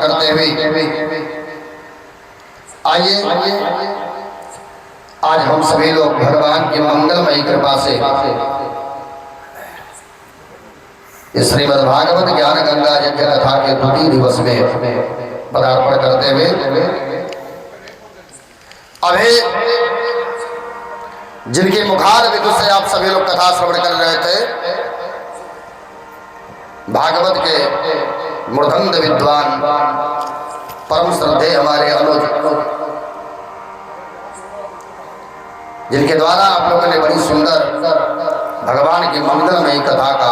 करते हुए आइए आज हम सभी लोग भगवान की मंगलमयी कृपा से इस श्रीमद् भागवत ज्ञान गंगा यज्ञ कथा के द्वितीय दिवस में पदार्पण करते हुए अभी जिनके मुखार विदुष से आप सभी लोग कथा श्रवण कर रहे थे, भागवत के मूर्धन्य विद्वान परम श्रद्धे हमारे अनुज, जिनके द्वारा आप लोगों ने बड़ी सुंदर भगवान की मंगलमयी कथा का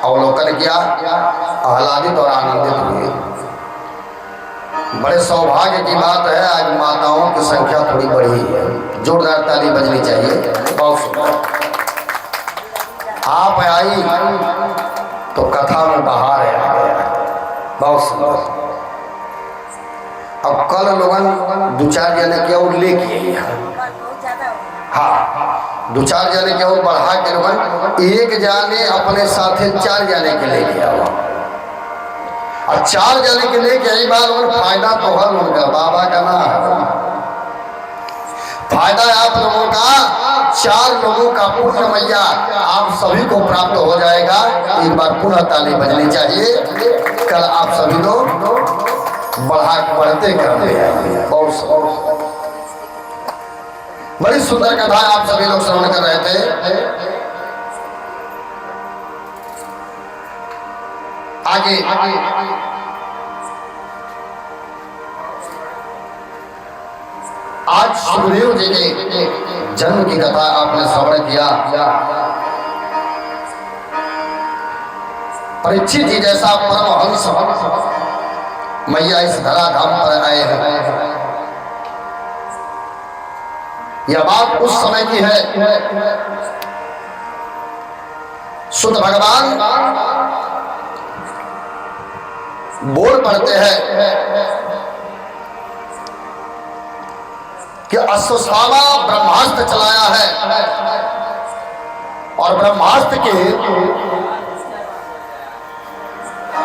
अवलोकन किया, आह्लादित और आनंदित हुए। बड़े सौभाग्य की बात है, आज माताओं की संख्या थोड़ी बढ़ी है, जोरदार ताली बजनी चाहिए। बहुत सुंदर आप आई तो कथा में बाहर है, बहुत सुंदर। अब कल लोगन दो चार जने के और लेके, हाँ दो चार जने के और बढ़ा के लोगन एक जाने अपने साथे चार जाने के लेके आओ, और चार जाने के लेके आई बात और फायदा तो है उनका, बाबा का ना फायदा आप लोगों का, चार लोगों का पुण्य मैया आप सभी को प्राप्त हो जाएगा। एक बार पुनः ताली बजनी चाहिए। कल आप सभी लोग बढ़ते करते बहुत बड़ी सुंदर कथा आप सभी लोग श्रवण कर रहे थे। आगे आज सुखदेव जी के जन्म की कथा आपने श्रवण किया। परीक्षित जी जैसा परमहंस मैया इस धराधाम पर आए हैं, यह बात उस समय की है। शुद्ध भगवान बोल पड़ते हैं कि अश्वत्थामा ब्रह्मास्त्र चलाया है, और ब्रह्मास्त्र के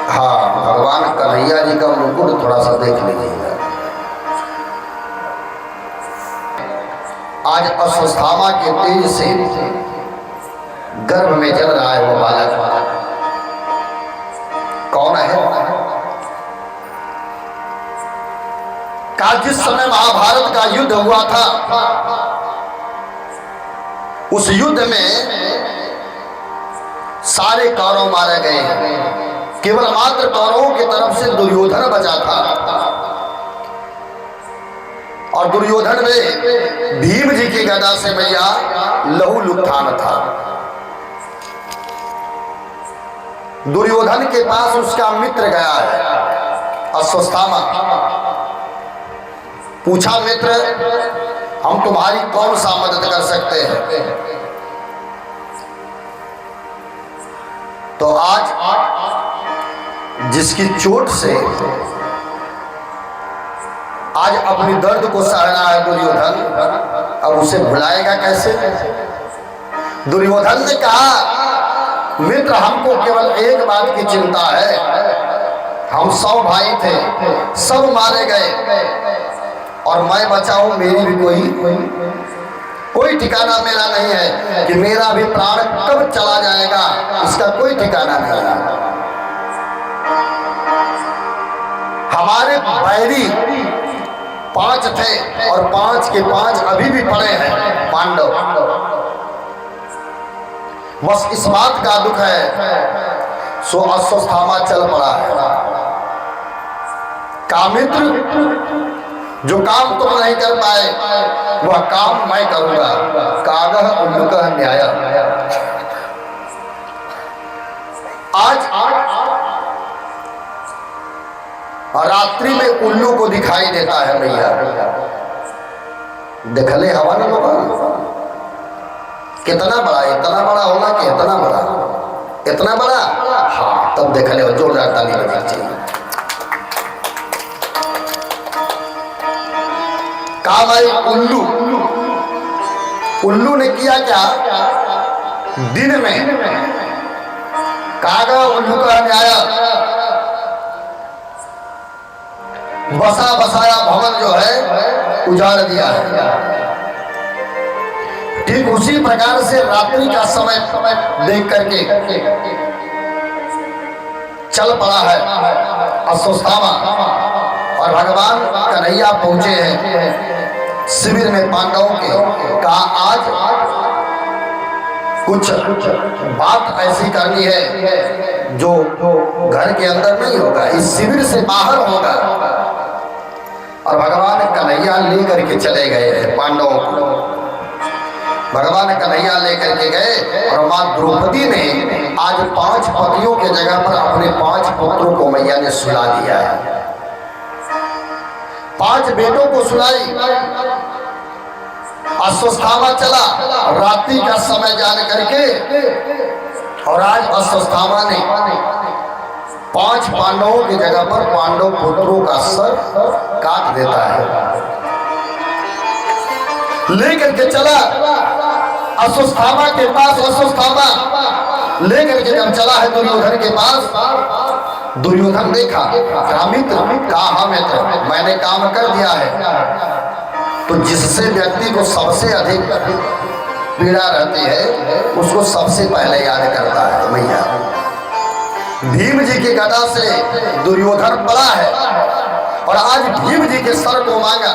भगवान कन्हैया जी का मुकुट थोड़ा सा देख लीजिएगा। आज अश्वत्थामा के तेज से गर्भ में जल रहा है वो बालक, कौन है? का जिस समय महाभारत का युद्ध हुआ था, उस युद्ध में सारे कौरव मारे गए, केवल मात्र कौरवों की तरफ से दुर्योधन बचा था, और दुर्योधन में भीम जी की गदा से मैया लहू लुप्तान था। दुर्योधन के पास उसका मित्र गया है अश्वत्थामा, पूछा मित्र हम तुम्हारी कौन सा मदद कर सकते हैं? तो आज जिसकी चोट से आज अपनी दर्द को सहना है दुर्योधन, अब उसे भुलाएगा कैसे? दुर्योधन ने कहा मित्र हमको केवल एक बात की चिंता है, हम 100 भाई थे, सब मारे गए और मैं बचाऊं, मेरी भी कोई ठिकाना मेरा नहीं है कि मेरा भी प्राण कब चला जाएगा, इसका कोई ठिकाना नहीं है। हमारे बैरी 5 थे और 5 के 5 अभी भी पड़े हैं पांडव, बस इस बात का दुख है सो अश्वत्थामा चल पड़ा है। कामित्र जो काम तुम नहीं कर पाए वह काम मैं करूंगा, कागह उल्लुकः न्याय। आज रात्रि में उल्लू को दिखाई देता है भैया, देखले हवा ना लोग कितना बड़ा, इतना बड़ा होगा कि इतना बड़ा, इतना बड़ा, हाँ तब देखले हो, जोरदार ताली बजानी चाहिए। कहा भाई उल्लू ने किया क्या? दिन में कागा उल्लू का न्याय, बसा बसाया भवन जो है उजाड़ दिया है। ठीक उसी प्रकार से रात्रि का समय देख करके चल पड़ा है अश्वत्थामा और भगवान कन्हैया पहुंचे हैं शिविर में पांडवों के। कहा आज कुछ बात ऐसी करनी है जो घर के अंदर नहीं होगा, इस शिविर से बाहर होगा। और भगवान कन्हैया लेकर के चले गए हैं पांडवों को। भगवान कन्हैया लेकर के गए और मां द्रौपदी ने आज 5 पतियों के जगह पर अपने 5 पुत्रों को मैया ने सुला दिया है। 5 बेटों को सुलाई। अश्वत्थामा चला रात्रि का समय जान करके और आज अश्वत्थामा ने 5 पांडवों की जगह पर पांडव पुत्रों का सर काट देता है। लेकर के चला अश्वत्थामा के पास। अश्वत्थामा लेकर के जब चला है दुर्योधन के पास, दुर्योधन देखा मित्र, कहा मित्र, मैंने काम कर दिया है। तो जिससे व्यक्ति को सबसे अधिक पीड़ा रहती है उसको सबसे पहले याद करता है मैया। भीम जी की गदा से दुर्योधन पड़ा है और आज भीम जी के सर को मांगा।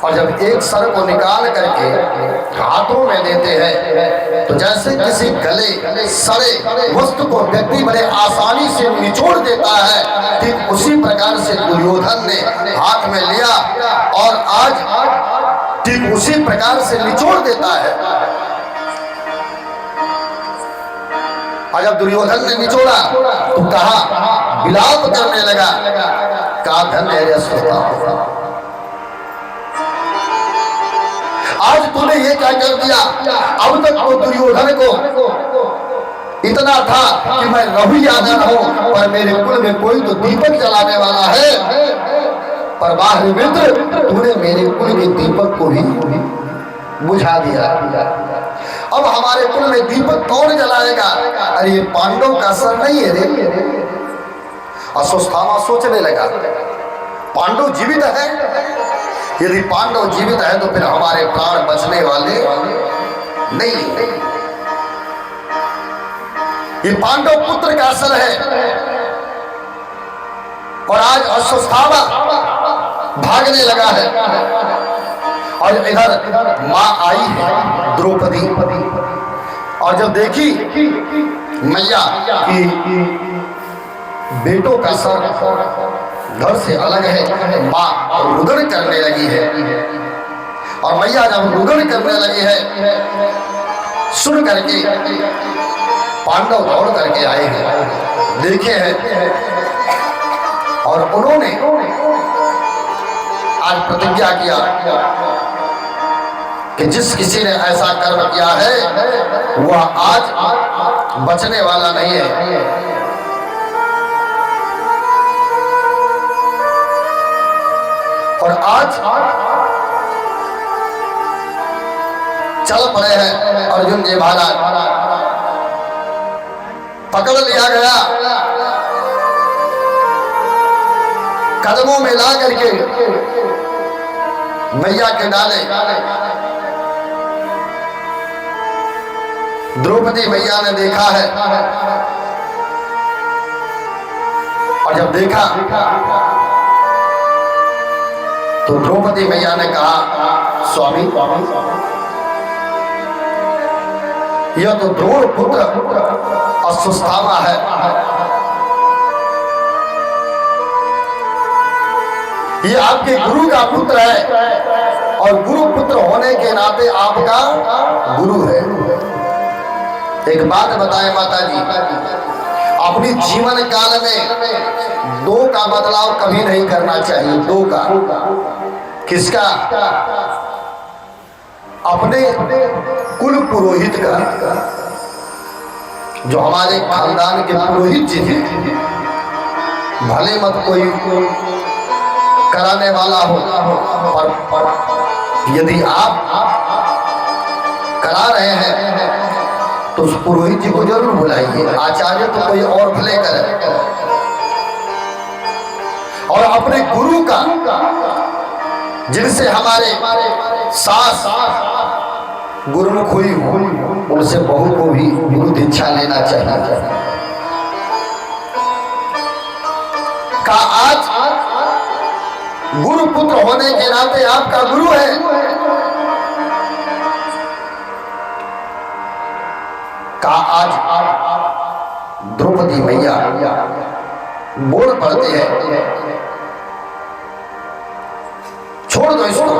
और जब एक सर को निकाल करके हाथों में देते हैं तो जैसे किसी गले सड़े वस्तु को व्यक्ति बड़े आसानी से निचोड़ देता है, ठीक उसी प्रकार से दुर्योधन ने हाथ में लिया और आज ठीक उसी प्रकार से निचोड़ देता है। और जब दुर्योधन ने निचोड़ा तो कहा, विलाप करने लगा, कहा धन्य है अश्वत्थामा, आज तूने ये क्या कर दिया। अब तक वो दुर्योधन को इतना था कि मैं रघु यादव हूं पर मेरे कुल में कोई तो दीपक जलाने वाला है, पर बाहर मित्र तूने मेरे कुल के दीपक को भी बुझा दिया। अब हमारे कुल में दीपक कौन जलाएगा। अरे ये पांडव का सर नहीं है रे। अश्वत्थामा सोचने लगा, पांडव जीवित है, यदि पांडव जीवित है तो फिर हमारे प्राण बचने वाले नहीं। ये पांडव पुत्र का असर है। और आज अश्वत्थामा भागने लगा है और इधर मां आई है द्रौपदी। और जब देखी मैया कि बेटों का सर घर से अलग है, मां रुदन करने लगी है। और मैया जब रुदन करने लगी है सुन करके पांडव दौड़ करके आए हैं, देखे हैं और उन्होंने आज प्रतिज्ञा किया कि जिस किसी ने ऐसा कर्म किया है वह आज बचने वाला नहीं है। और आज चल पड़े हैं अर्जुन जी महाराज। पकड़ लिया गया, कदमों में ला करके मैया के डाले। द्रौपदी मैया ने देखा है और जब देखा तो द्रौपदी मैया ने कहा, स्वामी यह तो द्रोण पुत्र अश्वत्थामा है। ये आपके गुरु का पुत्र है और गुरु पुत्र होने के नाते आपका गुरु है। एक बात बताएं माता जी, अपनी जीवन काल में 2 का बदलाव कभी नहीं करना चाहिए। 2 का किसका? अपने कुल पुरोहित का। जो हमारे खानदान के पुरोहित जी थे, भले मत कोई कराने वाला हो, पर यदि आप करा रहे हैं तो उस पुरोहित जी को जरूर बुलाइए। आचार्य तो कोई और भले करे, अपने गुरु का, जिनसे हमारे सास गुरुमुख हुई उनसे बहू को भी गुरु दीक्षा लेना चाहिए। का आज गुरु पुत्र होने के नाते आपका गुरु है, का आज द्रौपदी मैया बोल पड़ती है, छोड़ दो इसको,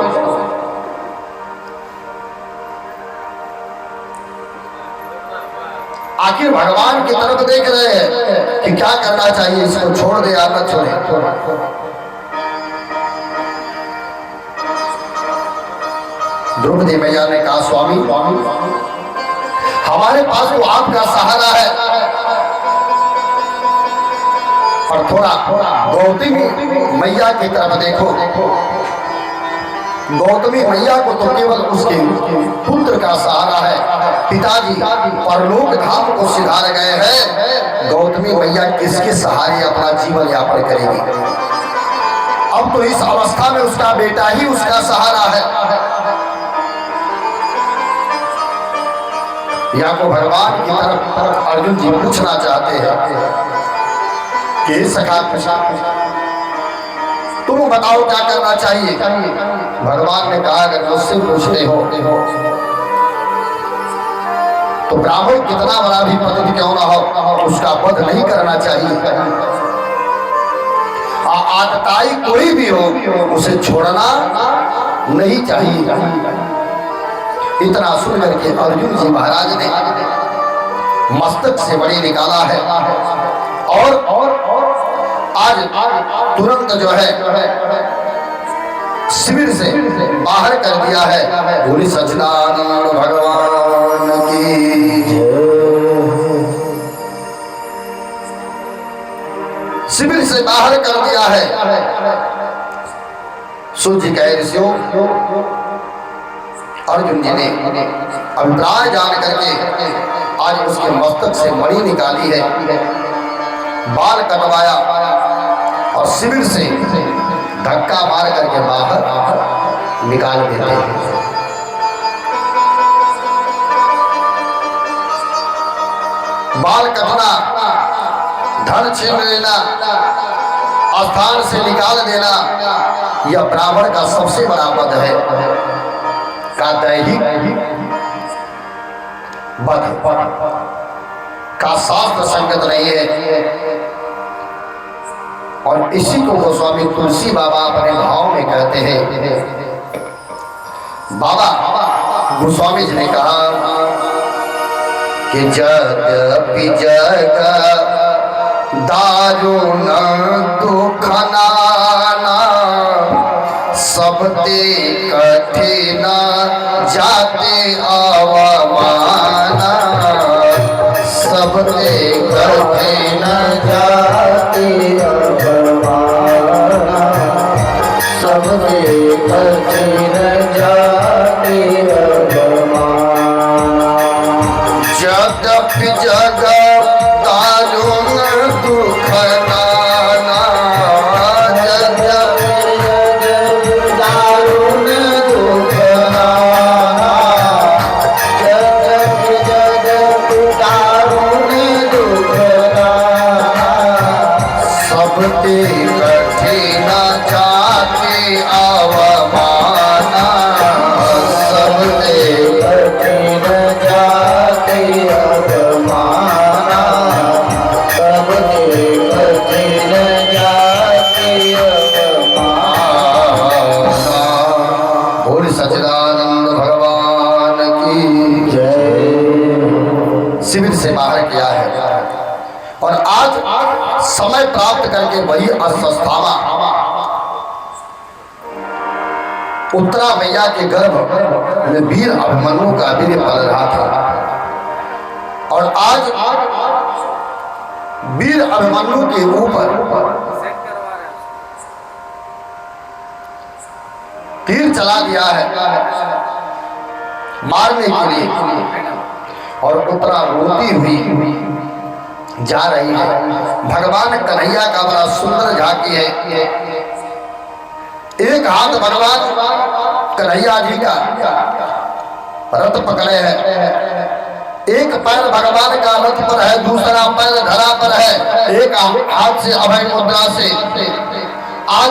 आखिर भगवान की तरफ देख रहे हैं कि क्या करना चाहिए, इसको छोड़ दे या न छोड़े। द्रौपदी मैया ने कहा स्वामी हमारे पास तो आपका सहारा है, और थोड़ा गौतमी मैया की तरफ देखो। गौतमी मैया को तो केवल उसके पुत्र का सहारा है, पिताजी परलोक धाम को सिधार गए हैं, गौतमी मैया किसके सहारे अपना जीवन यापन करेगी। अब तो इस अवस्था में उसका बेटा ही उसका सहारा है। या को भगवान की तरफ अर्जुन जी पूछना चाहते हैं कि सखा तुम बताओ क्या करना चाहिए। भगवान ने कहा अगर मुझसे पूछते हो तो ब्राह्मण कितना बड़ा भी पतित क्यों ना हो उसका वध नहीं करना चाहिए। आतताई कोई भी हो उसे छोड़ना नहीं चाहिए। इतना सुनकर के अर्जुन जी महाराज ने मस्तक से बड़ी निकाला है और आज तुरंत जो है शिविर से बाहर कर दिया है। बोली सच्चिदानंद भगवान की शिविर से बाहर कर दिया है। सूर्य कह ऋषियों अर्जुन जी ने अभिप्राय जान करके आज उसके मस्तक से मणि निकाली है, बाल कटवाया और शिविर से धक्का मार करके बाहर निकाल देते हैं। बाल कटना, धन छीन लेना, स्थान से निकाल देना, यह ब्राह्मण का सबसे बड़ा पद है, का दैहिक वध का शास्त्र संगत नहीं है। और इसी को गोस्वामी तुलसी बाबा अपने भाव में कहते हैं। बाबा गोस्वामी जी ने कहा कि यद्यपि जग दारुण दुख नाना सबते कठिन जाते अवमाना सबते कठिन जाते अवमाना सबते कठिन जाते अवमाना। यद्यपि जग दारुण दुख नाना कठिन जाते अवमाना सबते कठिन जाते अवमाना सबते कठिन जाते अवमाना। बोल सच्चिदानंद भगवान की जय। शिविर से बाहर किया है और आज समय प्राप्त करके वही अस्वस्थामा उत्तरा मैया के गर्भ में वीर अभिमन्यु का वीर पल रहा था। और आज वीर अभिमन्यु के ऊपर तीर चला दिया है मारने के लिए, और उत्तरा रोती हुई जा रही है। भगवान कन्हैया का बड़ा सुंदर झांकी है एक हाथ भगवान कन्हैया जी का रथ पकड़े हैं, एक पैर भगवान का रथ पर है, दूसरा पैर धरा पर है, एक हाथ से अभय मुद्रा से आज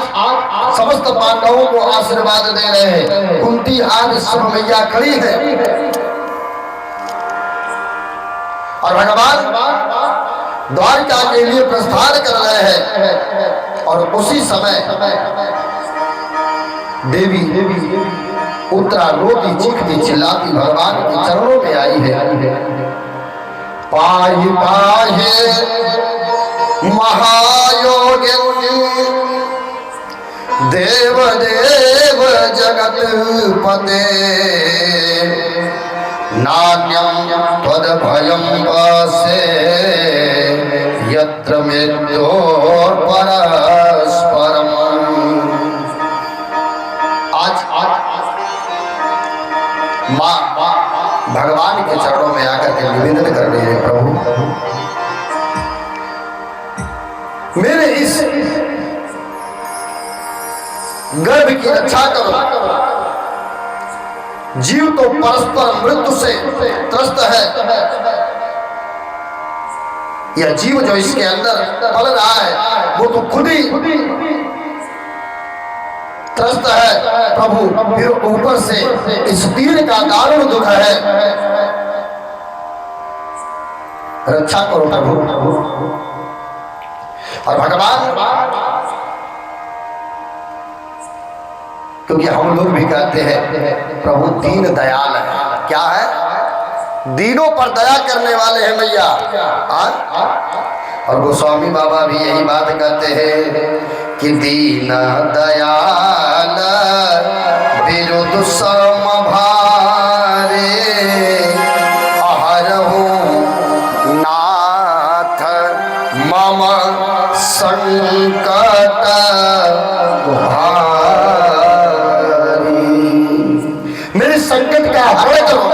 समस्त पांडवों को आशीर्वाद दे रहे हैं। कुंती आज सब मैया खड़ी है और भगवान द्वारका के लिए प्रस्थान कर रहे हैं। और उसी समय देवी उत्तरा रोती चीखती चिल्लाती भगवान के चरणों में आई है। पाई पाहे महायोगिनी देव देव जगत पते नान्यं त्वद भयं वसे यत्र मृत्योर परस्परम। आज माँ भगवान के चरणों में आकर के निवेदन कर रही है, प्रभु मेरे इस गर्भ की रक्षा करो। जीव तो परस्पर मृत्यु से त्रस्त है, यह जीव जो इसके अंदर पल रहा है वो तो खुद ही त्रस्त है प्रभु। फिर ऊपर से इस तीर का दारुण दुख है, रक्षा करो प्रभु। और भगवान क्योंकि हम लोग भी कहते हैं प्रभु दीन दयाल है, क्या है? दीनों पर दया करने वाले हैं मैया। और गोस्वामी बाबा भी यही बात कहते हैं कि दीन दयाल विरुद्ध समभारे अहरहु नाथ मम संकट संकट का हरण करो।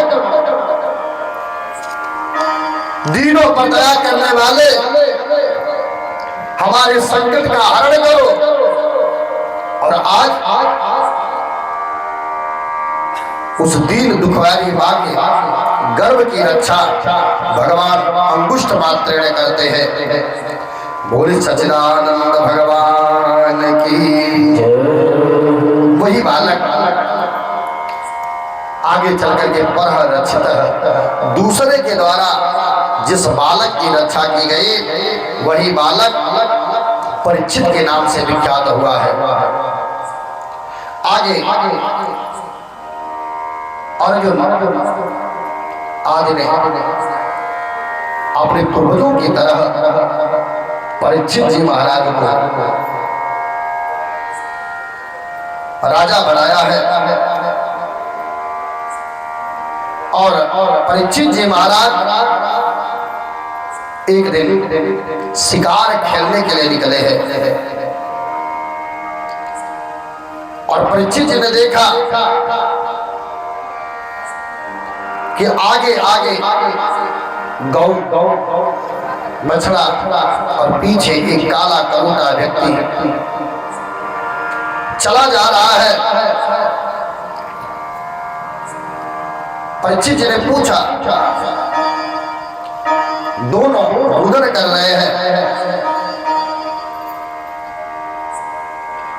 दीनों पर दया करने वाले हमारे संकट का हरण करो। और आज उस दीन दुखवारी मां के गर्भ की रक्षा भगवान अंगुष्ठ मात्र करते हैं। बोले सच्चिदानंद भगवान की। वही बालक आगे चल करके पर रक्षित है। दूसरे के द्वारा जिस बालक की रक्षा की गई वही बालक परीक्षित के नाम से विख्यात हुआ है। आगे अर्जुन आदि ने अपने पूर्वजों की तरह परीक्षित जी महाराज को राजा बनाया है। और परीक्षित जी महाराज एक दिन शिकार खेलने के लिए निकले हैं। और परीक्षित जी ने देखा कि आगे आगे गौ बछड़ा और पीछे एक काला करोटा व्यक्ति चला जा रहा है। परीक्षित जी ने पूछा, दोनों रुदन कर रहे हैं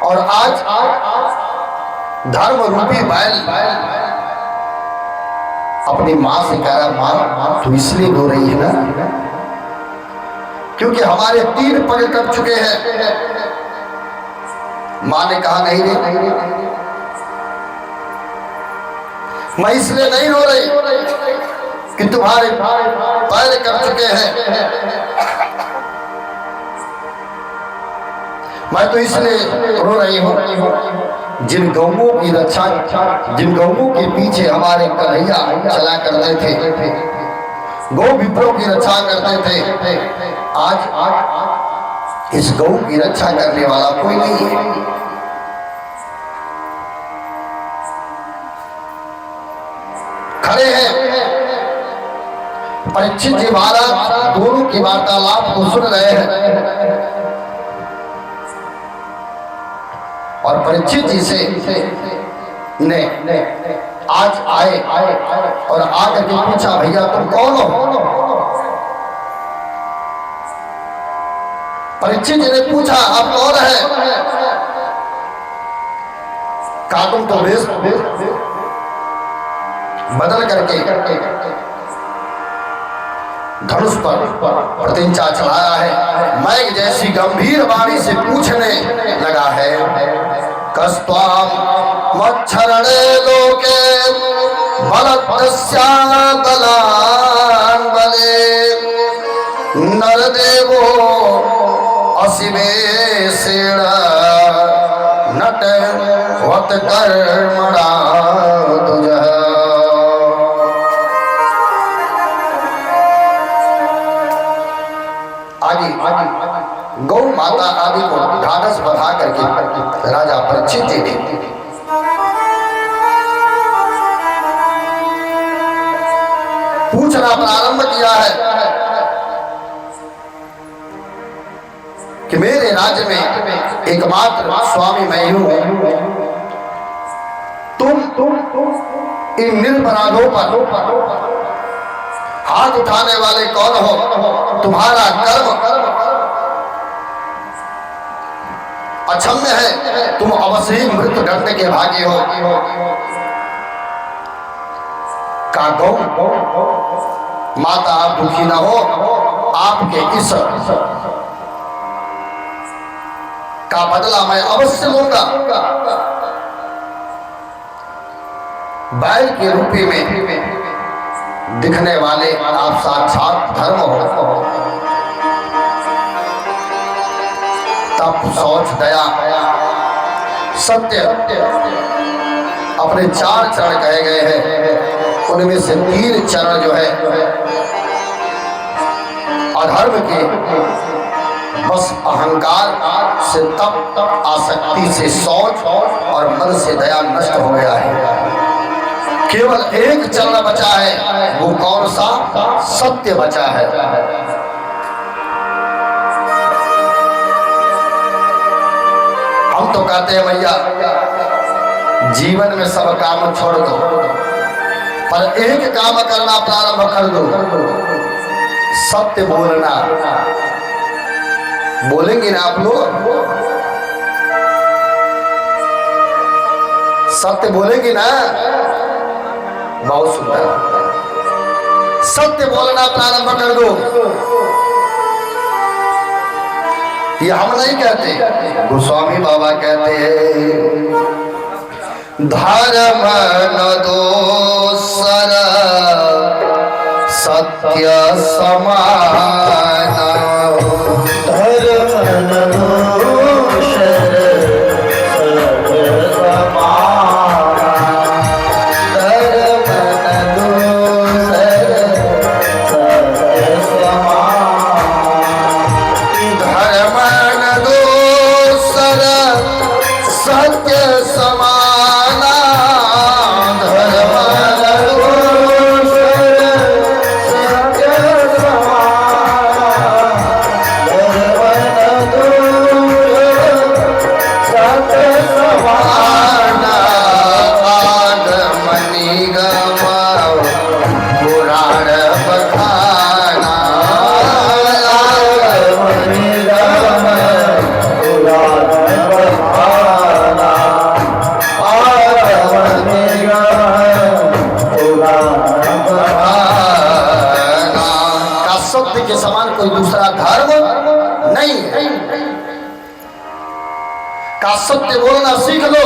और आज धर्म रूपी बैल अपनी मां से कह रहा, मां तू इसलिए रो रही है ना क्योंकि हमारे 3 पग कट चुके हैं। मां ने कहा नहीं रे, मैं इसलिए नहीं रो रही कि तुम्हारे पैर कट चुके हैं, मैं तो इसलिए रो रही हूं जिन गौओं की रक्षा, जिन गौओं के पीछे हमारे कन्हैया चला करते थे, गौ विप्रों की रक्षा करते थे, आज इस गौ की रक्षा करने वाला कोई नहीं है। खड़े हैं परीक्षित जी महाराज दोनों की वार्तालाप को सुन रहे हैं। और परीक्षित जी से ने आज आए और आकर के पूछा, भैया तुम कौन हो? परीक्षित जी ने पूछा, आप कौन है? कहा तुम तो वेश बदल करके धनुष पर प्रतिज्ञा चढ़ाया है। मैं जैसी गंभीर वाणी से पूछने लगा है, कस्त्वाम मच्छरणे लोके बलदस्यादलान बले नरदेवो असिवेशेण नट वत कर्मणा तुझः। गौ माता आदि को ढाढ़स बधा करके राजा परीक्षित जी ने पूछना प्रारंभ किया है कि मेरे राज्य में एकमात्र स्वामी मैं हूं, तुम इन निरपराधों पर हाथ उठाने वाले कौन हो? तुम्हारा कर्म अक्षम्य है, तुम अवश्य ही मृत्यु दंड के भागी हो। का गौ माता आप दुखी न हो, आपके इस का बदला मैं अवश्य लूंगा। बैल के रूपी में दिखने वाले आप साक्षात धर्म हो। तप, शौच, दया, सत्य अपने 4 चरण कहे गए हैं। उनमें से 3 चरण जो है अधर्म के बस अहंकार से, तप आसक्ति से, शौच और मद से दया नष्ट हो गया है। केवल एक चरण बचा है, वो कौन सा? सत्य बचा है। हम तो कहते हैं भैया जीवन में सब काम छोड़ दो, पर एक काम करना प्रारंभ कर दो, सत्य बोलना। बोलेंगे ना आप लोग? सत्य बोलेंगे ना? बहुत सुंदर। सत्य बोलना प्रारंभ कर दो। ये हम नहीं कहते, गोस्वामी बाबा कहते हैं, धर्म न दोसर सत्य समान, धर्म न दोसर सत्य समान, धर्म न दोसर सत्य समान, धर्म न दोसर सत्य समाना, धर्म न दोसर सत्य समाना, धर्म न दोसर सत्य समाना, आगमनी गम पुराण बखाना, आगमनी गम पुराण बखाना, आगमनी गम पुराण बखाना। का सत्य के समान कोई दूसरा धर्म नहीं है। का सत्य बोलना सीख लो,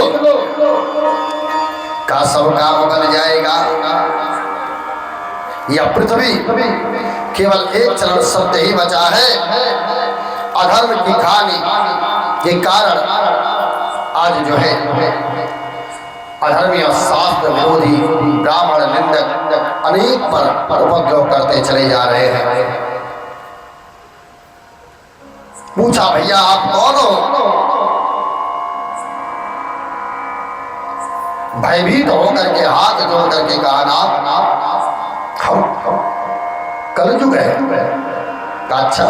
का सब काम बन जाएगा। यह पृथ्वी केवल एक चरण सत्य ही बचा है। अधर्म की कहानी के कारण आज जो है अधर्मी और शास्त्र विरोधी ब्राह्मण निंदक अनेक पर उपद्रव करते चले जा रहे हैं। पूछा, भैया आप कौन हो? भयभीत होकर के हाथ जोड़ करके कहा, ना हम कलयुग है। अच्छा,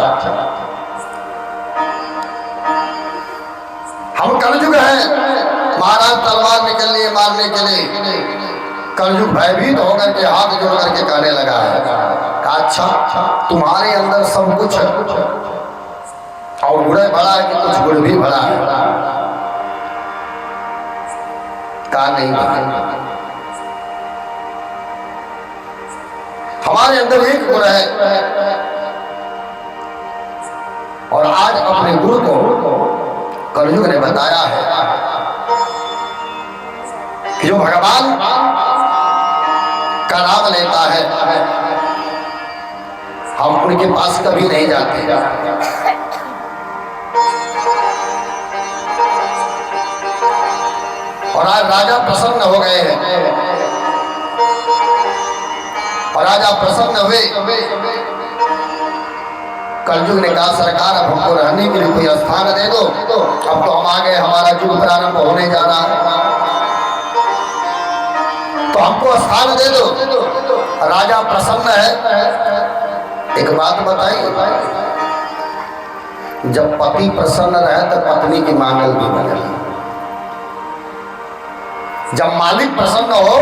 हम कलयुग हैं, महाराज तलवार निकल लिए मारने के लिए। कलयुग भयभीत होकर के हाथ जोड़ करके कहने लगा है, अच्छा तुम्हारे अंदर सब कुछ है और गुड़ भरा है कि कुछ गुड़ भी भरा है? कहा नहीं भाई, हमारे अंदर एक गुण है और आज अपने गुरु को कलयुग ने बताया है कि जो भगवान का नाम लेता है हम उनके पास कभी नहीं जाते। और आज राजा प्रसन्न हो गए हैं और राजा प्रसन्न हुए। कलयुग ने कहा सरकार अब हमको रहने के लिए कोई स्थान दे दो, अब तो हम आ गए, हमारा युग प्रारंभ होने जा रहा है, तो हमको स्थान दे दो। राजा प्रसन्न है। एक बात बताइए, जब पति प्रसन्न रहे तो पत्नी की मांगल भी बने। जब मालिक प्रसन्न हो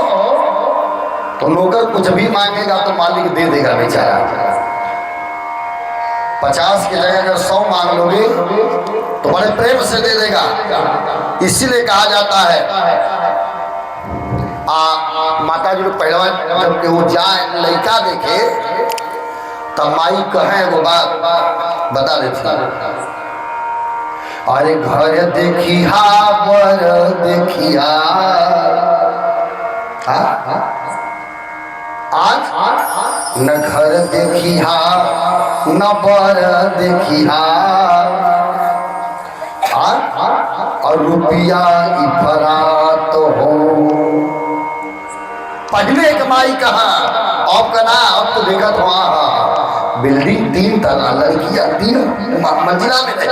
तो नौकर कुछ भी मांगेगा तो मालिक दे देगा बेचारा। 50 की जगह अगर 100 मांग लोगे तो बड़े प्रेम से दे देगा। इसीलिए कहा जाता है माता जी लोग पहलवा जब वो जाए लड़का देखे तब माई कहे वो बात बता देती, अरे घर देखिया बर देखिया। आज न घर देखिया न बर देखिया और रुपया की बरात हो। पहले एक माई कहा अब का ना, अब तो देखा तो वहां बिल्डिंग 3 तला, लड़कियां 3 मंजिला में रही,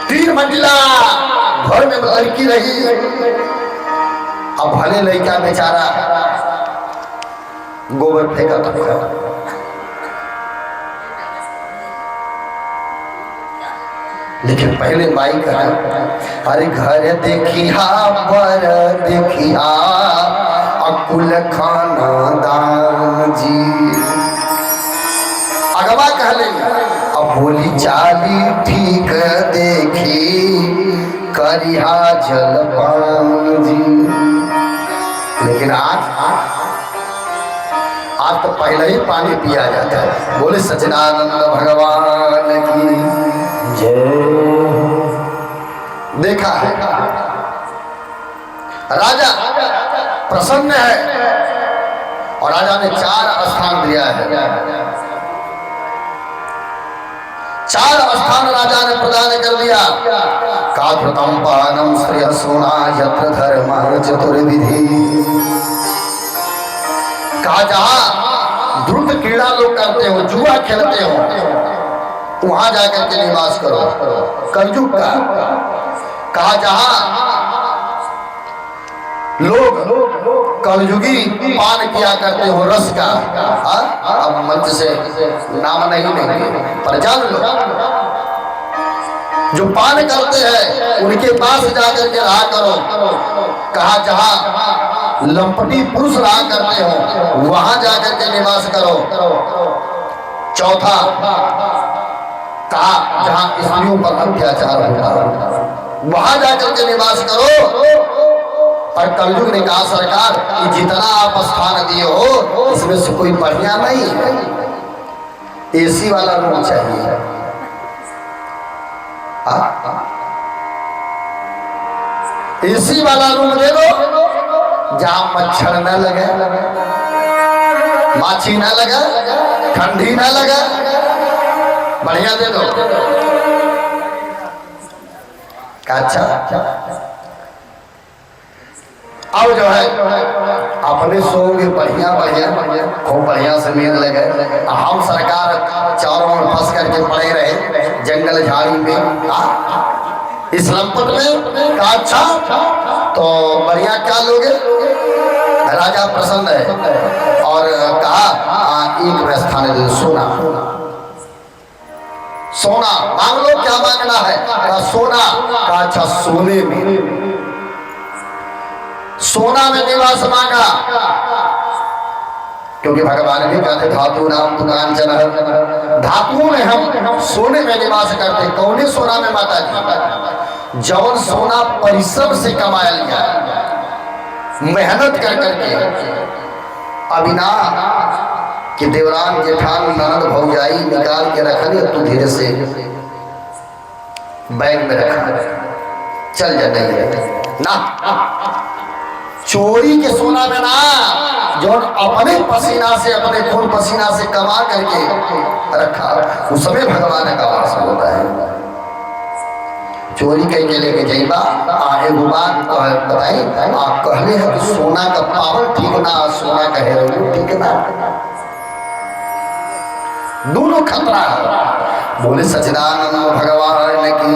3 मंजिला घर में लड़की रही। अब भले लड़का बेचारा गोबर फेंका था, लेकिन पहले माई कहा अरे घर देखिया बर देखिया अकुल खाना दान जी। अगवा कहले अब बोली चाली ठीक देखी करिहा जलपान जी। लेकिन आज तो पहले ही पानी पिया जाता है। बोले सच्चिदानंद भगवान की जय। देखा है राजा प्रसन्न है और राजा ने 4 स्थान दिया है। 4 स्थान राजा ने प्रदान कर दिया। काधृतम पानम श्रेय सोना यत्र धर्म चतुर्विधि। कहा जहां द्रुत क्रीड़ा लोग करते हो, जुआ खेलते हो, वहां जाकर के निवास करो। कलयुग का कहा जहां लोग कलयुगी पान किया करते हो रस का, अब मंच से नाम नहीं लेंगे पर जान लो, जो पान करते हैं उनके पास जाकर के रहा करो। कहा जहां लंपटी पुरुष रहा करते हो वहां जाकर के निवास करो। चौथा कहा जहां स्त्रियों पर अत्याचार होता है वहां जाकर के निवास करो। पर कलयुग ने कहा सरकार कि जितना आप स्थान दिए हो इसमें से कोई बढ़िया नहीं, एसी वाला रूम चाहिए। एसी वाला रूम दे दो जहां मच्छर न लगे, माछी न लगे, ठंडी न लगे, बढ़िया दे दो। अच्छा अब जो है अपने सोओगे बढ़िया बढ़िया खूब बढ़िया से नींद लगे। हम सरकार चारों में फंस करके पड़े रहे जंगल झाड़ी में इस लंपट में। अच्छा तो बढ़िया क्या लोगे? राजा प्रसन्न है और कहा एक में स्थान दे। सोना सोना मांग लो, क्या मांगना है? कहा सोना। कहा अच्छा सोने में, सोना में निवास मांगा, क्योंकि भगवान भी कहते धातु नाम दुकान चला, धातुओं में हम सोने में निवास करते। कौन सोना में माता जी? जवन सोना परिश्रम से कमाया लिया, मेहनत कर करके। अभी ना कि देवरान जेठान ननद भौजाई निकाल के रख लिया, तू धीरे से बैग में रखा, चल जा ना। चोरी के सोना में ना, जो अपने पसीना से, अपने खून पसीना से कमा करके रखा, उसमें भगवान का वास होता है। चोरी करके लेके जाइबा एगो बात बताई, आप कहले हैं कि सोना का पावर ठीक ना, सोना का हेरोइन ठीक ना, दोनों खतरा है। बोले सच्चिदानंद भगवान की।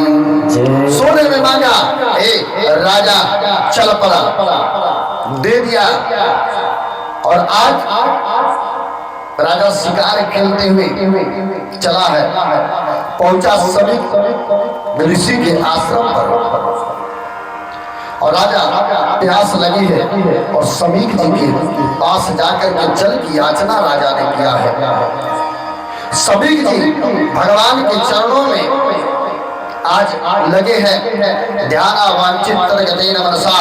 सोने में मांगा, राजा चल पड़ा, दे दिया। और आज राजा शिकार खेलते हुए चला है, पहुंचा सभी ऋषि के आश्रम पर, और राजा प्यास लगी है, और समीक जी के पास जाकर के जल की याचना राजा ने किया है। समीक जी भगवान के चरणों में आज लगे हैं, ध्यानावांचित तरगतेन मनसा,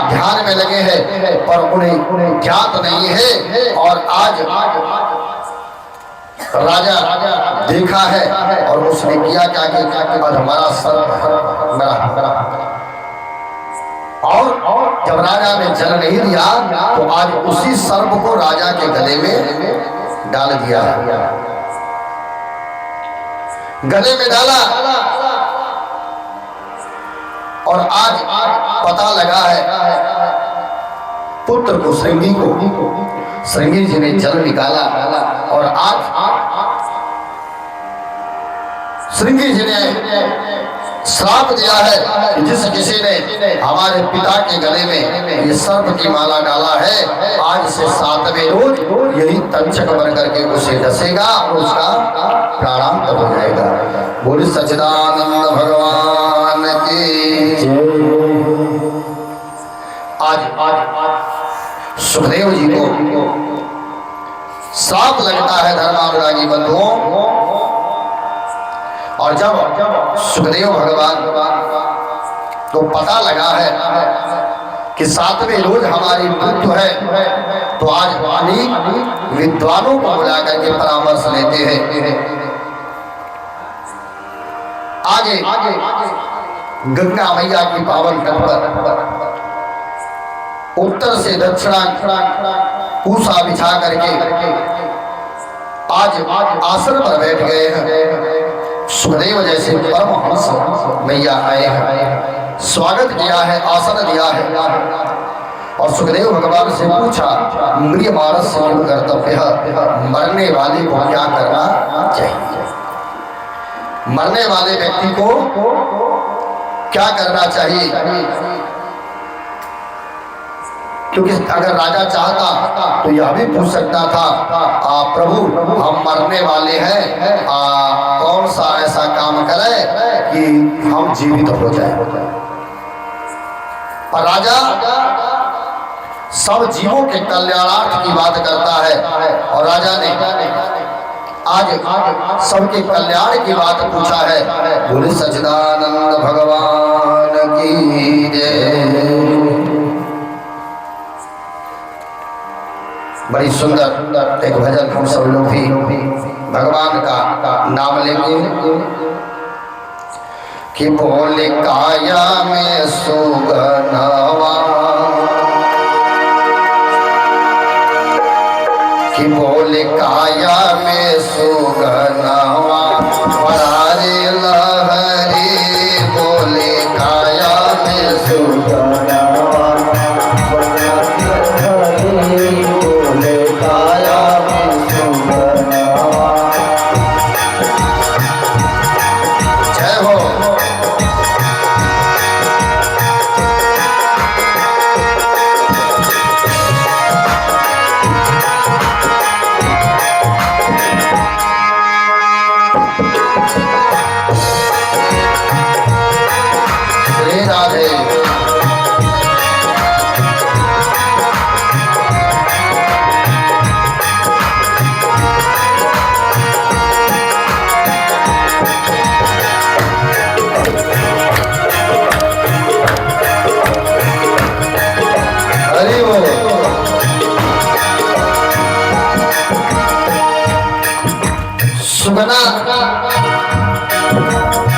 ध्यान में लगे हैं, पर उन्हें ज्ञात नहीं है। और आज राजा देखा है, और उसने किया क्या कि आज हमारा सर मेरा, और जब राजा ने जल नहीं दिया तो आज उसी सर्प को राजा के गले में डाल दिया, गले में डाला। और आज पता लगा है पुत्र को, श्रृंगी को, श्रृंगी जी ने जल निकाला, और आज श्रृंगी जी ने श्राप दिया है कि जिस किसी ने हमारे पिता के गले में ये सर्प की माला डाला है, आज से 7वें रोज यही तंचक बन करके उसे डसेगा और उसका प्राणांत हो जाएगा। बोले सच्चिदानंद भगवान की। आज सुखदेव जी को श्राप लगता है धर्मानुरागी बंधुओं, और जब सुखदेव भगवान को पता लगा है कि 7वें रोज हमारी मृत्यु है, तो आज अनेक विद्वानों को बुला करके परामर्श लेते हैं। आगे गंगा मैया की पावन तट पर उत्तर से दक्षिणा पूसा बिछा करके आज आसन पर बैठ गए हैं। सुखदेव जैसे परमहंस मैया आए हैं, स्वागत किया है, आसन दिया है। और सुखदेव भगवान से पूछा, म्रियमाणस्य किम कर्तव्यः, मरने वाले को क्या करना चाहिए? मरने वाले व्यक्ति को क्या करना चाहिए? क्योंकि अगर राजा चाहता तो यह भी पूछ सकता था, प्रभु हम मरने वाले हैं, कौन सा ऐसा काम करें कि हम जीवित हो जाए। पर राजा सब जीवों के कल्याणार्थ की बात करता है, और राजा ने आज सबके कल्याण की बात पूछा है। बोले सच्चिदानंद भगवान की जय। बड़ी सुंदर एक भजन हम सब लोग भी भगवान का नाम लेंगे कि बोले काया में सुगनवा, कि बोले काया में सुगनवा, परारे लहरी, बोले काया में सुगनवा,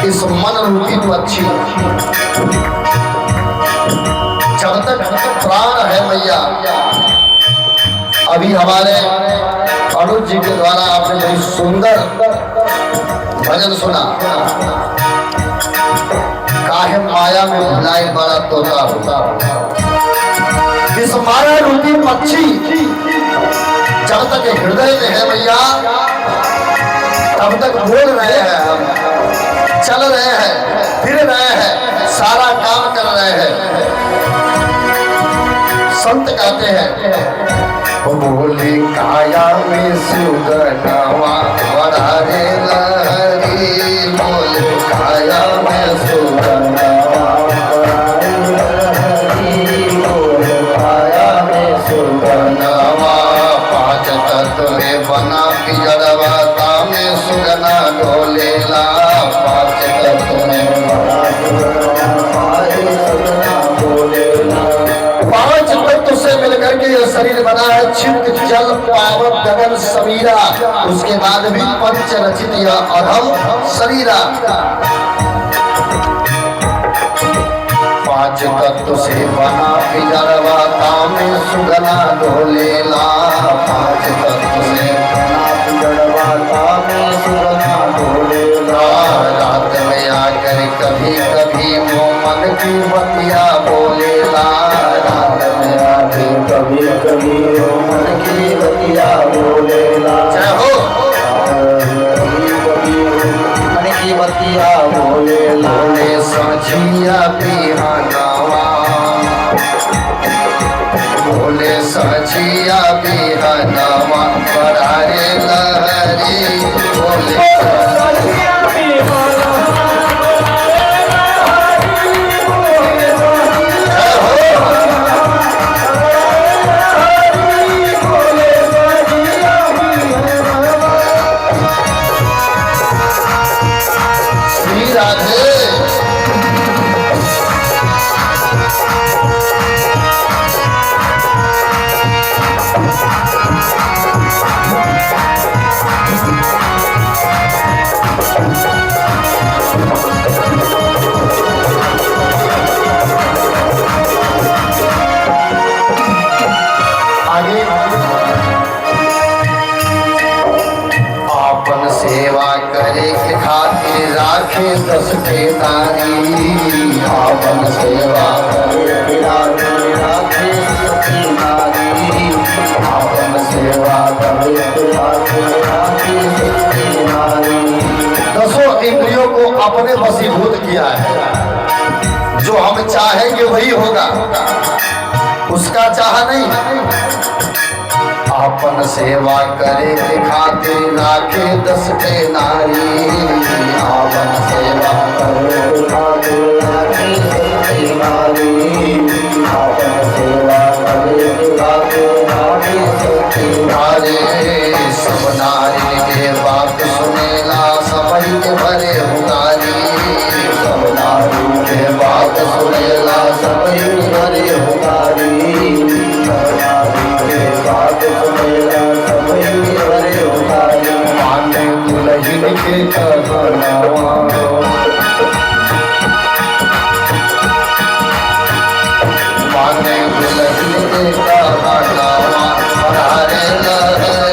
इस मन रूपी पक्षी जब तक प्राण है मैया। अभी हमारे अनुज जी के द्वारा आपने बड़ी सुंदर भजन सुना, काहे माया में भुलाई बड़ा तोता होता। इस माया रूपी पक्षी जब तक हृदय में है मैया, तब तक बोल रहे हैं, हम चल रहे हैं, फिर रहे हैं, सारा काम कर रहे हैं। संत कहते हैं बोले काया में सुगनवा बढ़ारे लहरी, बोले काया में सुगनवा बढ़ारे लहरी, बोले काया में सुगनवा पाँच तत्व में बना पिजड़वा तामे सुगना डोलेला, पाँच तत्व में बना पांच तत्व से मिलकर के यह शरीर बना है, चित्त जल पावन गगन समीरा, उसके बाद भी पंच रचित यह अधम शरीरा। पांच तत्व से बना पिजड़वा तामे सुगना डोलेला, पांच तत्व से बना पिजड़वा तामे सुगना डोलेला। रात में आकर कभी कभी वो मन की बतिया बोलेला, रात में आकर कभी कभी वो मन की बतिया बोलेला। जय हो। कभी कभी मन की बतिया बोलेला, बोले सजिया बिहनवा, बोले सजिया बिहनवा बढ़ारे लहरी, बोले सजिया बिहनवा। दस के नारी आपन सेवा करे राखे सखी नारी, आपन सेवा करे राखे सखी नारी। दसों इंद्रियों को अपने वशीभूत किया है, जो हम चाहेंगे वही होगा, उसका चाह नहीं। आपन सेवा करे दिखाते राखे दस के नारी, आपन सेवा करे दिखाते राखे दस के नारी, आपन सेवा करे दिखाते राखे दस के नारी। सब नारी के बात सुनेला सबई के भरे हुगारी, सब नारी के बात सुनेला सबई के भरे हुगारी, सब नारी के बात सुनेला सबई के भरे हुगारी। माने दुल्हन के कहनवा, माने दुल्हन के कहनवा बढ़ारे लहरी,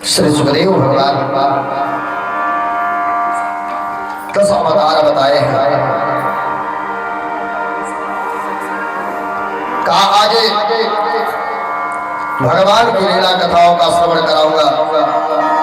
श्री सुखदेव भगवान 10 अवतार बताए हैं। कहा आगे भगवान की लीला कथाओं का श्रवण कराऊंगा।